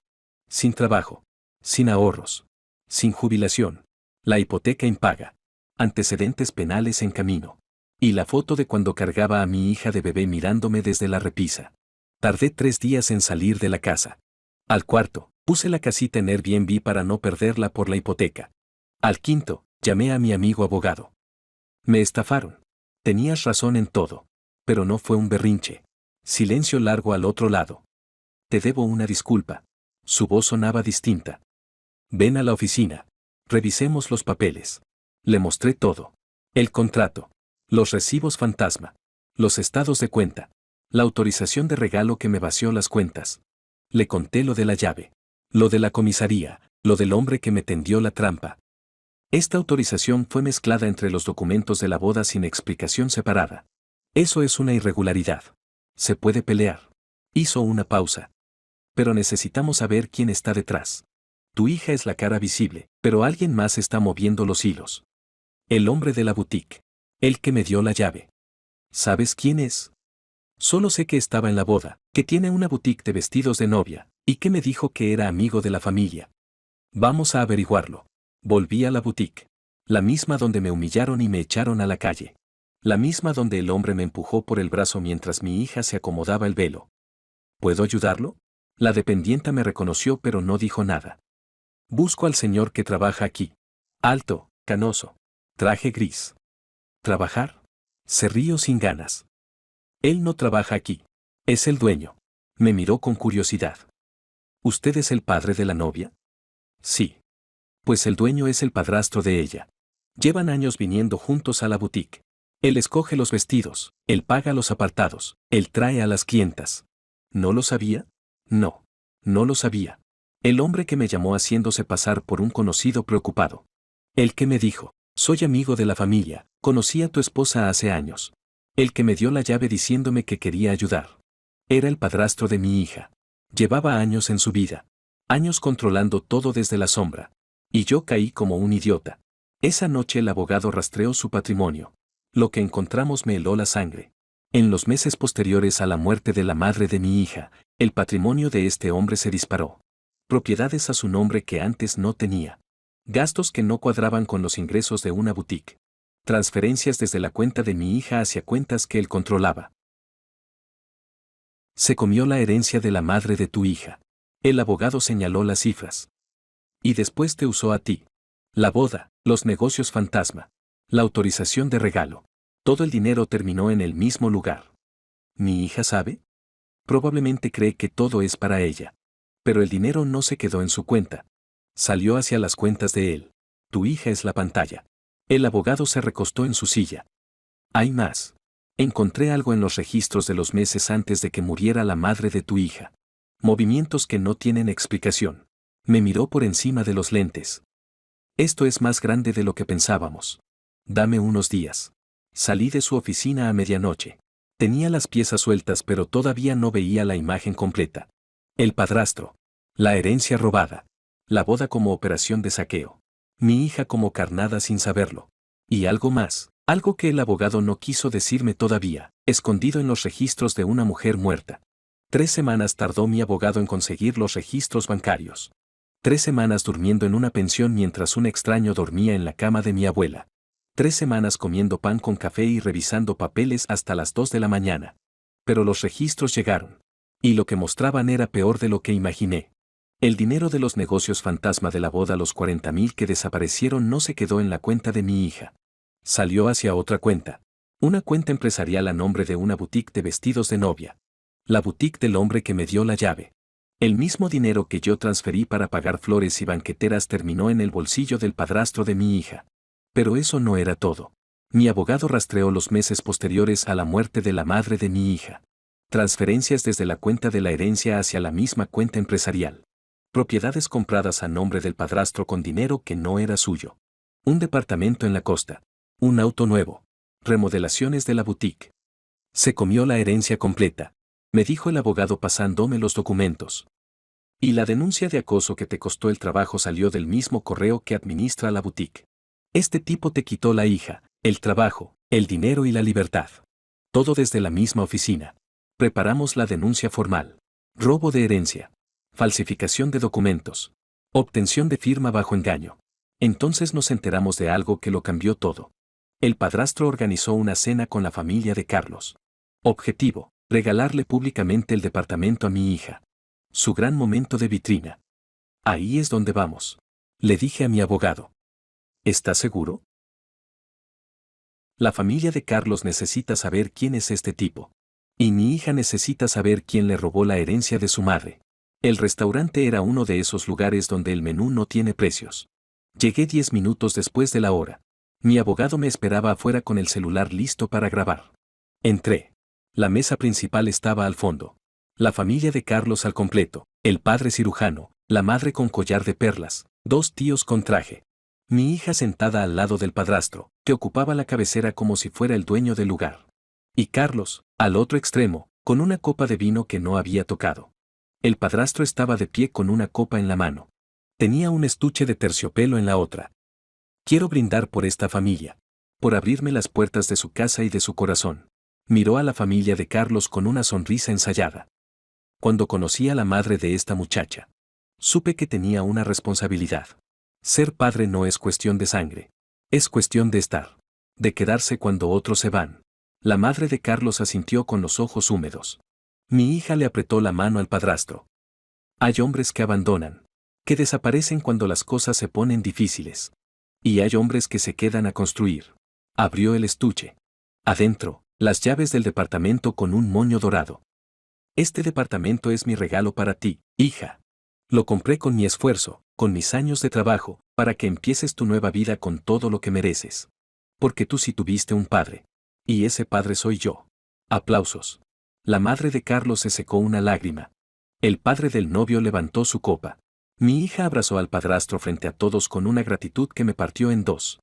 S1: Sin trabajo. Sin ahorros. Sin jubilación. La hipoteca impaga. Antecedentes penales en camino. Y la foto de cuando cargaba a mi hija de bebé mirándome desde la repisa. Tardé 3 días en salir de la casa. Al cuarto, puse la casita en Airbnb para no perderla por la hipoteca. Al quinto, llamé a mi amigo abogado. Me estafaron. Tenías razón en todo. Pero no fue un berrinche. Silencio largo al otro lado. Te debo una disculpa. Su voz sonaba distinta. Ven a la oficina. Revisemos los papeles. Le mostré todo. El contrato. Los recibos fantasma. Los estados de cuenta. La autorización de regalo que me vació las cuentas. Le conté lo de la llave. Lo de la comisaría. Lo del hombre que me tendió la trampa. Esta autorización fue mezclada entre los documentos de la boda sin explicación separada. Eso es una irregularidad. Se puede pelear. Hizo una pausa. Pero necesitamos saber quién está detrás. Tu hija es la cara visible, pero alguien más está moviendo los hilos. El hombre de la boutique. El que me dio la llave. ¿Sabes quién es? Solo sé que estaba en la boda, que tiene una boutique de vestidos de novia, y que me dijo que era amigo de la familia. Vamos a averiguarlo. Volví a la boutique. La misma donde me humillaron y me echaron a la calle. La misma donde el hombre me empujó por el brazo mientras mi hija se acomodaba el velo. ¿Puedo ayudarlo? La dependienta me reconoció pero no dijo nada. Busco al señor que trabaja aquí. Alto, canoso. Traje gris. ¿Trabajar? Se rió sin ganas. Él no trabaja aquí. Es el dueño. Me miró con curiosidad. ¿Usted es el padre de la novia? Sí. Pues el dueño es el padrastro de ella. Llevan años viniendo juntos a la boutique. Él escoge los vestidos, él paga los apartados, él trae a las clientas. ¿No lo sabía? No. No lo sabía. El hombre que me llamó haciéndose pasar por un conocido preocupado. El que me dijo, soy amigo de la familia, conocí a tu esposa hace años. El que me dio la llave diciéndome que quería ayudar. Era el padrastro de mi hija. Llevaba años en su vida. Años controlando todo desde la sombra. Y yo caí como un idiota. Esa noche el abogado rastreó su patrimonio. Lo que encontramos me heló la sangre. En los meses posteriores a la muerte de la madre de mi hija, el patrimonio de este hombre se disparó. Propiedades a su nombre que antes no tenía. Gastos que no cuadraban con los ingresos de una boutique. Transferencias desde la cuenta de mi hija hacia cuentas que él controlaba. Se comió la herencia de la madre de tu hija. El abogado señaló las cifras. Y después te usó a ti. La boda, los negocios fantasma. La autorización de regalo. Todo el dinero terminó en el mismo lugar. ¿Mi hija sabe? Probablemente cree que todo es para ella. Pero el dinero no se quedó en su cuenta. Salió hacia las cuentas de él. Tu hija es la pantalla. El abogado se recostó en su silla. Hay más. Encontré algo en los registros de los meses antes de que muriera la madre de tu hija. Movimientos que no tienen explicación. Me miró por encima de los lentes. Esto es más grande de lo que pensábamos. Dame unos días. Salí de su oficina a medianoche. Tenía las piezas sueltas pero todavía no veía la imagen completa. El padrastro. La herencia robada. La boda como operación de saqueo. Mi hija como carnada sin saberlo. Y algo más, algo que el abogado no quiso decirme todavía, escondido en los registros de una mujer muerta. 3 semanas tardó mi abogado en conseguir los registros bancarios. 3 semanas durmiendo en una pensión mientras un extraño dormía en la cama de mi abuela. 3 semanas comiendo pan con café y revisando papeles hasta las 2 de la mañana. Pero los registros llegaron. Y lo que mostraban era peor de lo que imaginé. El dinero de los negocios fantasma de la boda, los 40,000 que desaparecieron, no se quedó en la cuenta de mi hija. Salió hacia otra cuenta. Una cuenta empresarial a nombre de una boutique de vestidos de novia. La boutique del hombre que me dio la llave. El mismo dinero que yo transferí para pagar flores y banqueteras terminó en el bolsillo del padrastro de mi hija. Pero eso no era todo. Mi abogado rastreó los meses posteriores a la muerte de la madre de mi hija. Transferencias desde la cuenta de la herencia hacia la misma cuenta empresarial. Propiedades compradas a nombre del padrastro con dinero que no era suyo. Un departamento en la costa. Un auto nuevo. Remodelaciones de la boutique. Se comió la herencia completa, me dijo el abogado pasándome los documentos. Y la denuncia de acoso que te costó el trabajo salió del mismo correo que administra la boutique. Este tipo te quitó la hija, el trabajo, el dinero y la libertad. Todo desde la misma oficina. Preparamos la denuncia formal. Robo de herencia. Falsificación de documentos. Obtención de firma bajo engaño. Entonces nos enteramos de algo que lo cambió todo. El padrastro organizó una cena con la familia de Carlos. Objetivo: regalarle públicamente el departamento a mi hija. Su gran momento de vitrina. Ahí es donde vamos. Le dije a mi abogado. ¿Estás seguro? La familia de Carlos necesita saber quién es este tipo. Y mi hija necesita saber quién le robó la herencia de su madre. El restaurante era uno de esos lugares donde el menú no tiene precios. Llegué 10 minutos después de la hora. Mi abogado me esperaba afuera con el celular listo para grabar. Entré. La mesa principal estaba al fondo. La familia de Carlos al completo, el padre cirujano, la madre con collar de perlas, 2 tíos con traje. Mi hija sentada al lado del padrastro, que ocupaba la cabecera como si fuera el dueño del lugar. Y Carlos, al otro extremo, con una copa de vino que no había tocado. El padrastro estaba de pie con una copa en la mano. Tenía un estuche de terciopelo en la otra. Quiero brindar por esta familia. Por abrirme las puertas de su casa y de su corazón. Miró a la familia de Carlos con una sonrisa ensayada. Cuando conocí a la madre de esta muchacha, supe que tenía una responsabilidad. Ser padre no es cuestión de sangre. Es cuestión de estar. De quedarse cuando otros se van. La madre de Carlos asintió con los ojos húmedos. Mi hija le apretó la mano al padrastro. Hay hombres que abandonan, que desaparecen cuando las cosas se ponen difíciles. Y hay hombres que se quedan a construir. Abrió el estuche. Adentro, las llaves del departamento con un moño dorado. Este departamento es mi regalo para ti, hija. Lo compré con mi esfuerzo, con mis años de trabajo, para que empieces tu nueva vida con todo lo que mereces. Porque tú sí tuviste un padre. Y ese padre soy yo. Aplausos. La madre de Carlos se secó una lágrima. El padre del novio levantó su copa. Mi hija abrazó al padrastro frente a todos con una gratitud que me partió en dos.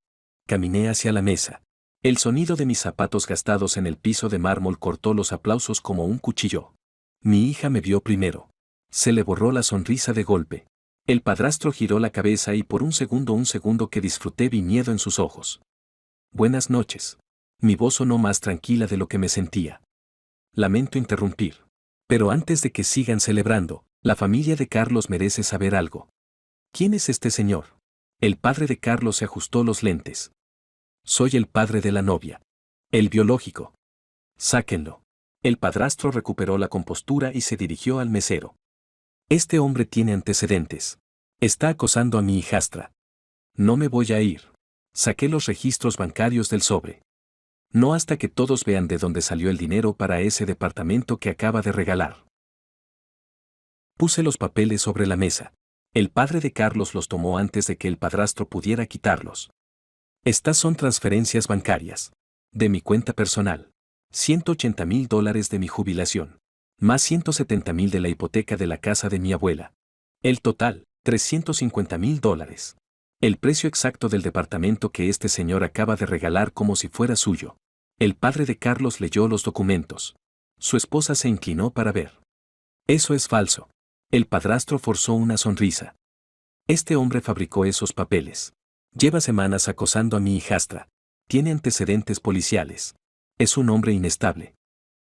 S1: Caminé hacia la mesa. El sonido de mis zapatos gastados en el piso de mármol cortó los aplausos como un cuchillo. Mi hija me vio primero. Se le borró la sonrisa de golpe. El padrastro giró la cabeza y por un segundo que disfruté vi miedo en sus ojos. Buenas noches. Mi voz sonó más tranquila de lo que me sentía. Lamento interrumpir. Pero antes de que sigan celebrando, la familia de Carlos merece saber algo. ¿Quién es este señor? El padre de Carlos se ajustó los lentes. Soy el padre de la novia. El biológico. Sáquenlo. El padrastro recuperó la compostura y se dirigió al mesero. Este hombre tiene antecedentes. Está acosando a mi hijastra. No me voy a ir. Saqué los registros bancarios del sobre. No hasta que todos vean de dónde salió el dinero para ese departamento que acaba de regalar. Puse los papeles sobre la mesa. El padre de Carlos los tomó antes de que el padrastro pudiera quitarlos. Estas son transferencias bancarias. De mi cuenta personal. $180,000 de mi jubilación. Más $170,000 de la hipoteca de la casa de mi abuela. El total, $350,000. El precio exacto del departamento que este señor acaba de regalar como si fuera suyo. El padre de Carlos leyó los documentos. Su esposa se inclinó para ver. Eso es falso. El padrastro forzó una sonrisa. Este hombre fabricó esos papeles. Lleva semanas acosando a mi hijastra. Tiene antecedentes policiales. Es un hombre inestable.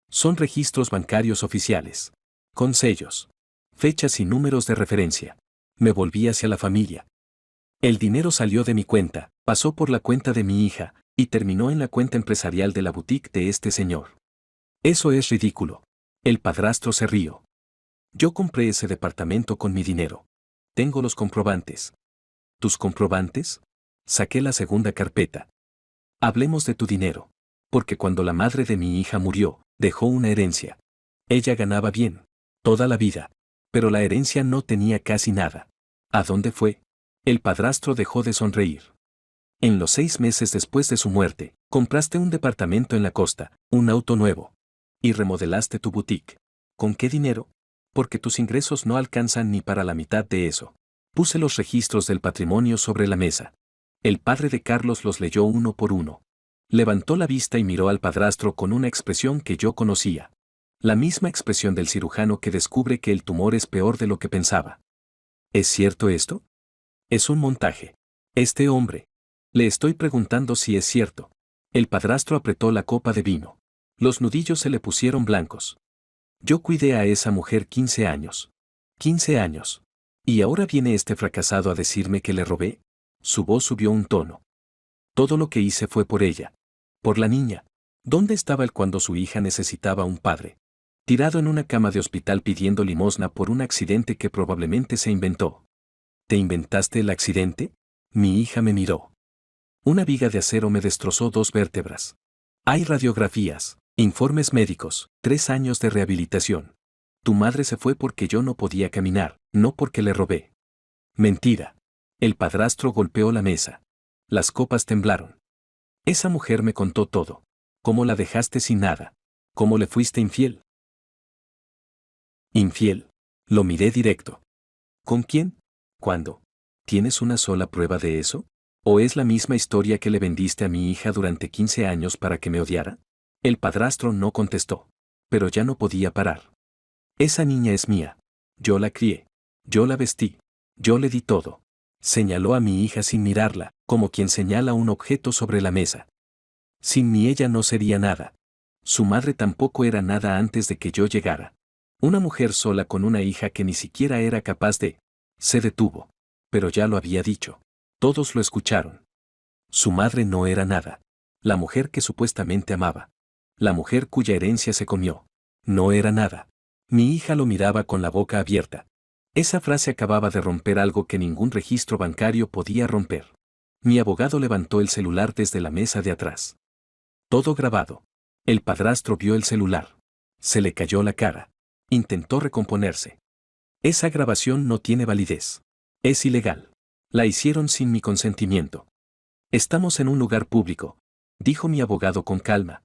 S1: Son registros bancarios oficiales. Con sellos, fechas y números de referencia. Me volví hacia la familia. El dinero salió de mi cuenta, pasó por la cuenta de mi hija, y terminó en la cuenta empresarial de la boutique de este señor. Eso es ridículo. El padrastro se rió. Yo compré ese departamento con mi dinero. Tengo los comprobantes. ¿Tus comprobantes? Saqué la segunda carpeta. Hablemos de tu dinero. Porque cuando la madre de mi hija murió, dejó una herencia. Ella ganaba bien, toda la vida. Pero la herencia no tenía casi nada. ¿A dónde fue? El padrastro dejó de sonreír. En los 6 meses después de su muerte, compraste un departamento en la costa, un auto nuevo. Y remodelaste tu boutique. ¿Con qué dinero? Porque tus ingresos no alcanzan ni para la mitad de eso. Puse los registros del patrimonio sobre la mesa. El padre de Carlos los leyó uno por uno. Levantó la vista y miró al padrastro con una expresión que yo conocía. La misma expresión del cirujano que descubre que el tumor es peor de lo que pensaba. ¿Es cierto esto? Es un montaje. Este hombre. Le estoy preguntando si es cierto. El padrastro apretó la copa de vino. Los nudillos se le pusieron blancos. Yo cuidé a esa mujer 15 años. 15 años. ¿Y ahora viene este fracasado a decirme que le robé? Su voz subió un tono. Todo lo que hice fue por ella. Por la niña. ¿Dónde estaba él cuando su hija necesitaba un padre? Tirado en una cama de hospital pidiendo limosna por un accidente que probablemente se inventó. ¿Te inventaste el accidente? Mi hija me miró. Una viga de acero me destrozó 2 vértebras. Hay radiografías, informes médicos, 3 años de rehabilitación. Tu madre se fue porque yo no podía caminar, no porque le robé. Mentira. El padrastro golpeó la mesa. Las copas temblaron. Esa mujer me contó todo. ¿Cómo la dejaste sin nada? ¿Cómo le fuiste infiel? Infiel. Lo miré directo. ¿Con quién? ¿Cuándo? ¿Tienes una sola prueba de eso? ¿O es la misma historia que le vendiste a mi hija durante 15 años para que me odiara? El padrastro no contestó. Pero ya no podía parar. Esa niña es mía. Yo la crié. Yo la vestí. Yo le di todo. Señaló a mi hija sin mirarla, como quien señala un objeto sobre la mesa. Sin mí ella no sería nada. Su madre tampoco era nada antes de que yo llegara. Una mujer sola con una hija que ni siquiera era capaz de... Se detuvo. Pero ya lo había dicho. Todos lo escucharon. Su madre no era nada. La mujer que supuestamente amaba. La mujer cuya herencia se comió. No era nada. Mi hija lo miraba con la boca abierta. Esa frase acababa de romper algo que ningún registro bancario podía romper. Mi abogado levantó el celular desde la mesa de atrás. Todo grabado. El padrastro vio el celular. Se le cayó la cara. Intentó recomponerse. Esa grabación no tiene validez. Es ilegal. La hicieron sin mi consentimiento. Estamos en un lugar público, dijo mi abogado con calma.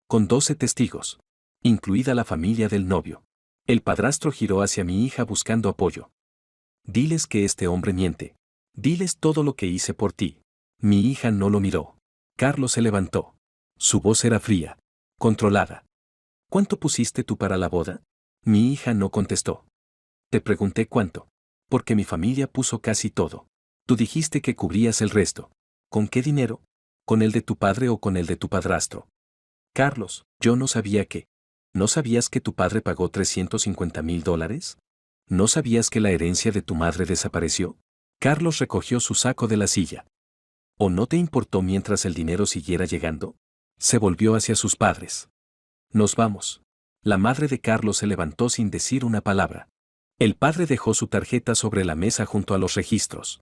S1: Con 12 testigos. Incluida la familia del novio. El padrastro giró hacia mi hija buscando apoyo. Diles que este hombre miente. Diles todo lo que hice por ti. Mi hija no lo miró. Carlos se levantó. Su voz era fría, controlada. ¿Cuánto pusiste tú para la boda? Mi hija no contestó. Te pregunté cuánto. Porque mi familia puso casi todo. Tú dijiste que cubrías el resto. ¿Con qué dinero? ¿Con el de tu padre o con el de tu padrastro? Carlos, yo no sabía que. ¿No sabías que tu padre pagó $350,000? ¿No sabías que la herencia de tu madre desapareció? Carlos recogió su saco de la silla. ¿O no te importó mientras el dinero siguiera llegando? Se volvió hacia sus padres. Nos vamos. La madre de Carlos se levantó sin decir una palabra. El padre dejó su tarjeta sobre la mesa junto a los registros.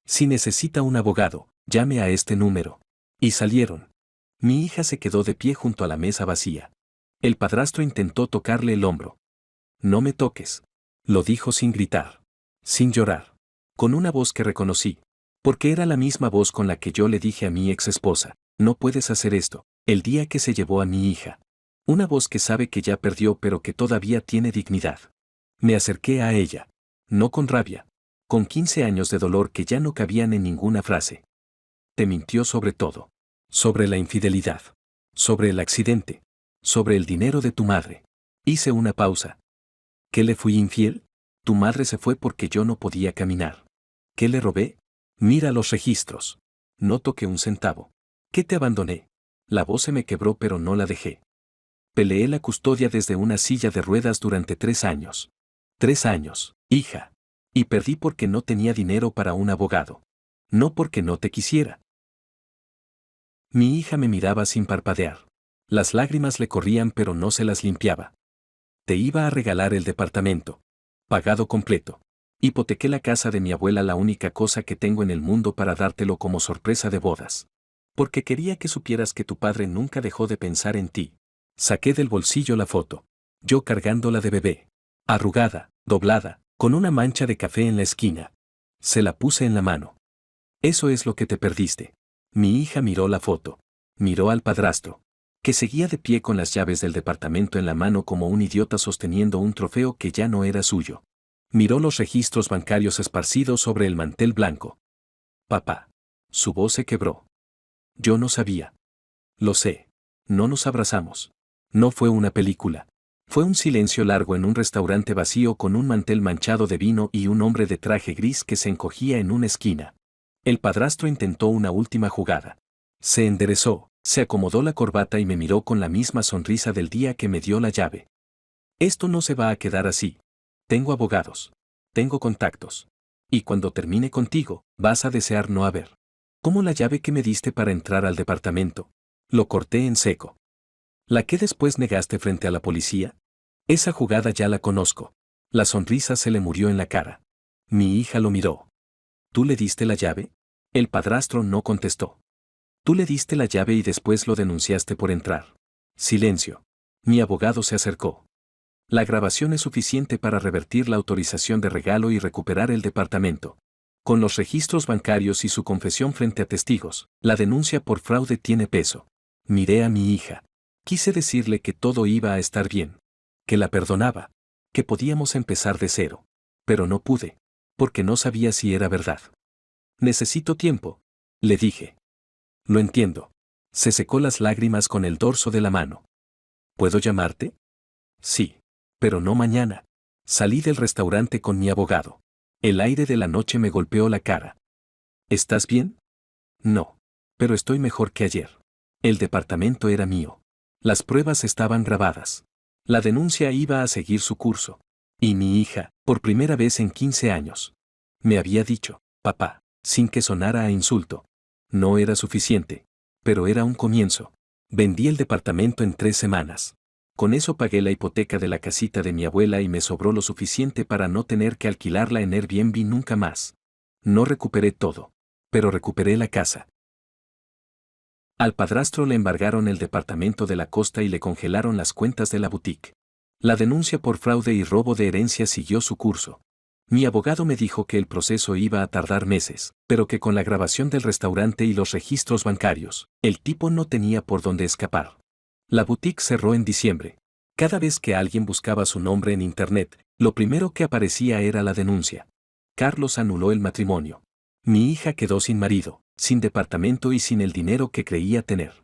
S1: Si necesita un abogado, llame a este número. Y salieron. Mi hija se quedó de pie junto a la mesa vacía. El padrastro intentó tocarle el hombro. No me toques. Lo dijo sin gritar. Sin llorar. Con una voz que reconocí. Porque era la misma voz con la que yo le dije a mi ex esposa, no puedes hacer esto, el día que se llevó a mi hija. Una voz que sabe que ya perdió pero que todavía tiene dignidad. Me acerqué a ella. No con rabia. con 15 años de dolor que ya no cabían en ninguna frase. Te mintió sobre todo. Sobre la infidelidad. Sobre el accidente. Sobre el dinero de tu madre. Hice una pausa. ¿Qué le fui infiel? Tu madre se fue porque yo no podía caminar. ¿Qué le robé? Mira los registros. No toqué un centavo. ¿Qué te abandoné? La voz se me quebró pero no la dejé. Peleé la custodia desde una silla de ruedas durante 3 años. 3 años, hija. Y perdí porque no tenía dinero para un abogado. No porque no te quisiera. Mi hija me miraba sin parpadear. Las lágrimas le corrían pero no se las limpiaba. Te iba a regalar el departamento. Pagado completo. Hipotequé la casa de mi abuela, la única cosa que tengo en el mundo, para dártelo como sorpresa de bodas. Porque quería que supieras que tu padre nunca dejó de pensar en ti. Saqué del bolsillo la foto. Yo cargándola de bebé. Arrugada, doblada, con una mancha de café en la esquina. Se la puse en la mano. Eso es lo que te perdiste. Mi hija miró la foto. Miró al padrastro, que seguía de pie con las llaves del departamento en la mano como un idiota sosteniendo un trofeo que ya no era suyo. Miró los registros bancarios esparcidos sobre el mantel blanco. Papá. Su voz se quebró. Yo no sabía. Lo sé. No nos abrazamos. No fue una película. Fue un silencio largo en un restaurante vacío con un mantel manchado de vino y un hombre de traje gris que se encogía en una esquina. El padrastro intentó una última jugada. Se enderezó, se acomodó la corbata y me miró con la misma sonrisa del día que me dio la llave. Esto no se va a quedar así. Tengo abogados. Tengo contactos. Y cuando termine contigo, vas a desear no haber. ¿Cómo la llave que me diste para entrar al departamento? Lo corté en seco. ¿La que después negaste frente a la policía? Esa jugada ya la conozco. La sonrisa se le murió en la cara. Mi hija lo miró. ¿Tú le diste la llave? El padrastro no contestó. Tú le diste la llave y después lo denunciaste por entrar. Silencio. Mi abogado se acercó. La grabación es suficiente para revertir la autorización de regalo y recuperar el departamento. Con los registros bancarios y su confesión frente a testigos, la denuncia por fraude tiene peso. Miré a mi hija. Quise decirle que todo iba a estar bien. Que la perdonaba. Que podíamos empezar de cero. Pero no pude. Porque no sabía si era verdad. Necesito tiempo, le dije. Lo entiendo. Se secó las lágrimas con el dorso de la mano. ¿Puedo llamarte? Sí. Pero no mañana. Salí del restaurante con mi abogado. El aire de la noche me golpeó la cara. ¿Estás bien? No. Pero estoy mejor que ayer. El departamento era mío. Las pruebas estaban grabadas. La denuncia iba a seguir su curso. Y mi hija, por primera vez en 15 años, me había dicho, papá, sin que sonara a insulto. No era suficiente. Pero era un comienzo. Vendí el departamento en 3 semanas. Con eso pagué la hipoteca de la casita de mi abuela y me sobró lo suficiente para no tener que alquilarla en Airbnb nunca más. No recuperé todo. Pero recuperé la casa. Al padrastro le embargaron el departamento de la costa y le congelaron las cuentas de la boutique. La denuncia por fraude y robo de herencia siguió su curso. Mi abogado me dijo que el proceso iba a tardar meses, pero que con la grabación del restaurante y los registros bancarios, el tipo no tenía por dónde escapar. La boutique cerró en diciembre. Cada vez que alguien buscaba su nombre en internet, lo primero que aparecía era la denuncia. Carlos anuló el matrimonio. Mi hija quedó sin marido, sin departamento y sin el dinero que creía tener.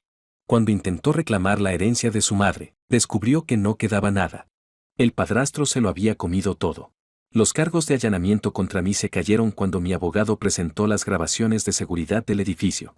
S1: Cuando intentó reclamar la herencia de su madre, descubrió que no quedaba nada. El padrastro se lo había comido todo. Los cargos de allanamiento contra mí se cayeron cuando mi abogado presentó las grabaciones de seguridad del edificio.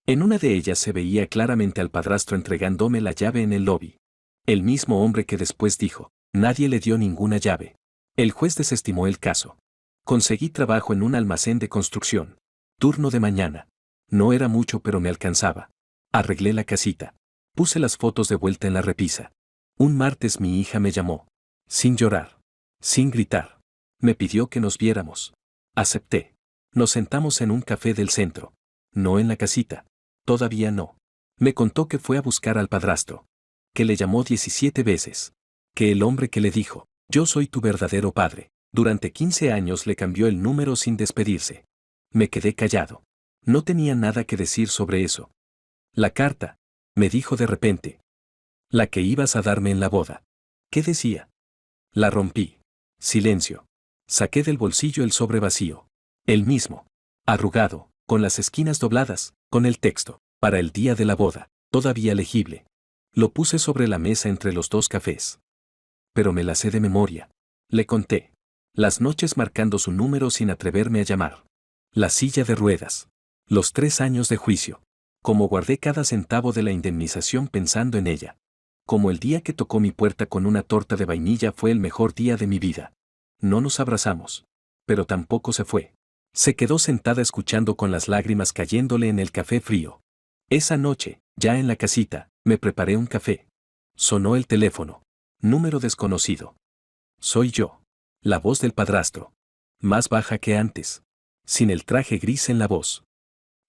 S1: En una de ellas se veía claramente al padrastro entregándome la llave en el lobby. El mismo hombre que después dijo, nadie le dio ninguna llave. El juez desestimó el caso. Conseguí trabajo en un almacén de construcción. Turno de mañana. No era mucho pero me alcanzaba. Arreglé la casita. Puse las fotos de vuelta en la repisa. Un martes mi hija me llamó. Sin llorar. Sin gritar. Me pidió que nos viéramos. Acepté. Nos sentamos en un café del centro. No en la casita. Todavía no. Me contó que fue a buscar al padrastro. Que le llamó 17 veces. Que el hombre que le dijo, yo soy tu verdadero padre, durante 15 años le cambió el número sin despedirse. Me quedé callado. No tenía nada que decir sobre eso. La carta, me dijo de repente. La que ibas a darme en la boda. ¿Qué decía? La rompí. Silencio. Saqué del bolsillo el sobre vacío. El mismo. Arrugado, con las esquinas dobladas, con el texto, para el día de la boda, todavía legible. Lo puse sobre la mesa entre los dos cafés. Pero me la sé de memoria. Le conté. Las noches marcando su número sin atreverme a llamar. La silla de ruedas. Los 3 años de juicio. Como guardé cada centavo de la indemnización pensando en ella. Como el día que tocó mi puerta con una torta de vainilla fue el mejor día de mi vida. No nos abrazamos. Pero tampoco se fue. Se quedó sentada escuchando con las lágrimas cayéndole en el café frío. Esa noche, ya en la casita, me preparé un café. Sonó el teléfono. Número desconocido. Soy yo. La voz del padrastro. Más baja que antes. Sin el traje gris en la voz.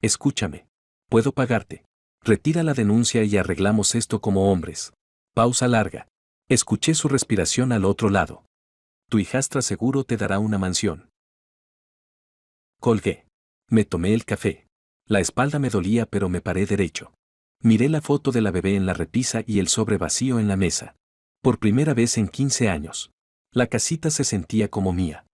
S1: Escúchame. Puedo pagarte. Retira la denuncia y arreglamos esto como hombres. Pausa larga. Escuché su respiración al otro lado. Tu hijastra seguro te dará una mansión. Colgué. Me tomé el café. La espalda me dolía pero me paré derecho. Miré la foto de la bebé en la repisa y el sobre vacío en la mesa. Por primera vez en 15 años. La casita se sentía como mía.